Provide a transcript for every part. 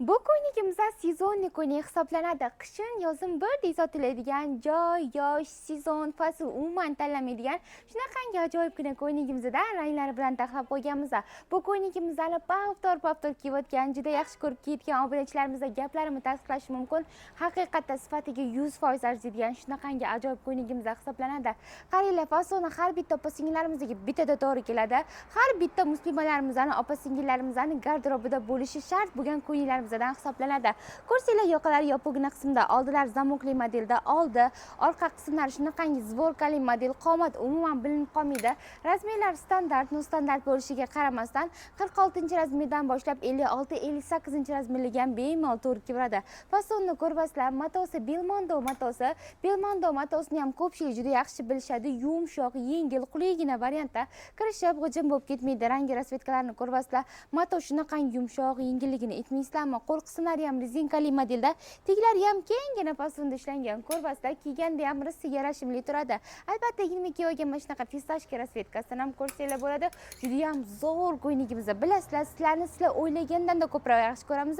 Bu ko'ynagimiz sezonniy ko'ylak hisoblanadi. Qishin, yozin birdek sotiladigan joy, yosh, sezon, fasl umuman tanlamaydigan shunaqangi ajoyibgina ko'ynagimizda ranglar bilan taxlab qo'yganmiz. Bu ko'ynagimizni paftor kiyayotgan, juda yaxshi ko'rib kiyadigan obunachilarimizga gaplarimni tasdiqlash mumkin. Haqiqatda sifatiga 100% arziydigan shunaqangi ajoyib ko'ynagimiz hisoblanadi. Qaranglar, fasoni har bitta opa-singillarimizga bittada to'g'ri keladi. Har bitta muslimalarimizning opa-singillarimizning garderobida bo'lishi shart bo'lgan ko'ylaklarimiz hisoblanadi. Kursiylar yoqalari yopig'ina qismda, oldilar zamokli modelda, orqa qismlari shunaqangi zvorkali model, qomat umuman bilinib qolmaydi. Razmerlar standart, nostandart bo'lishiga qaramasdan 46-razmerdan boshlab 56-58-razmerlarga bemalol to'g'ri keladi. Fasonni ko'rasizlar, matosi Belmondo matosi. Belmondo matosini ham ko'pchilik juda yaxshi bilishadi. Yumshoq, yengil, qulaygina variantda kirishib, g'ijim bo'lib ketmaydi. Rangi rasvetkalarni ko'rasizlar. Mato shunaqangi yumshoq, yengilligini aytmaysizlarmi? Qo'l qismlari ham rezinkali modelda, teglari ham kenggina fasonda ishlangan. Ko'rasizlar, kiyganda ham rissiga yarashimli turadi. Albatta, 22 olgan mana shunaqa fistashka rasvetkasidan ham ko'rsanglar bo'ladi. Juda ham zo'r ko'ynagimiz. Bilasizlar, sizlar o'ylagandan-da ko'proq yaxshi ko'ramiz.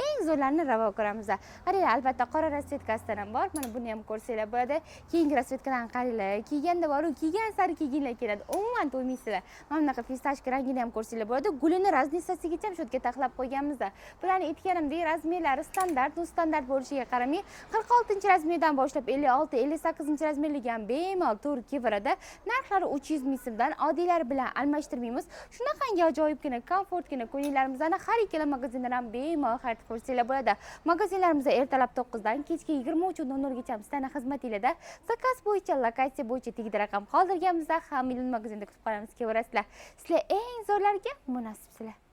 Eng zo'rlarini ravo ko'ramiz. Qaranglar, albatta qora rasvetkasidan ham bor. Mana buni ham ko'rsanglar bo'ladi. Keyingi rasvetkadan qaranglar. Kiyganda boru, kiygan sari kiyginlar keladi. Umuman to'ymaysizlar. Mana bunaqa fistashka rangini ham ko'rsanglar bo'ladi. Gulini raznitsasigacha shu yerga taxlab qo'yganmiz. Bularni aytganimdek, razmerlari standart, nostandart bo'lishiga qaramay, 46-razmerdan boshlab 56-58-razmerlarga ham bemalol to'g'ri kelaveradi. Narxlari 300 ming so'mdan, oddiylari bilan almashtirmaymiz. Shunaqangi ajoyibgina, komfortgina ko'ylaklarimizni har ikkala magazindan ham bemalol xarid qilsanglar bo'ladi. Magazinlarimiz ertalab 9 dan kechki 23:00 gacha sizlarning xizmatingizda. Zakaz bo'yicha, lokatsiya bo'yicha tegdi raqam qoldirganmizda, hamma magazinda kutib qolamiz. Kelaverasizlar. Sizlar eng zo'rlarga munosibsizlar.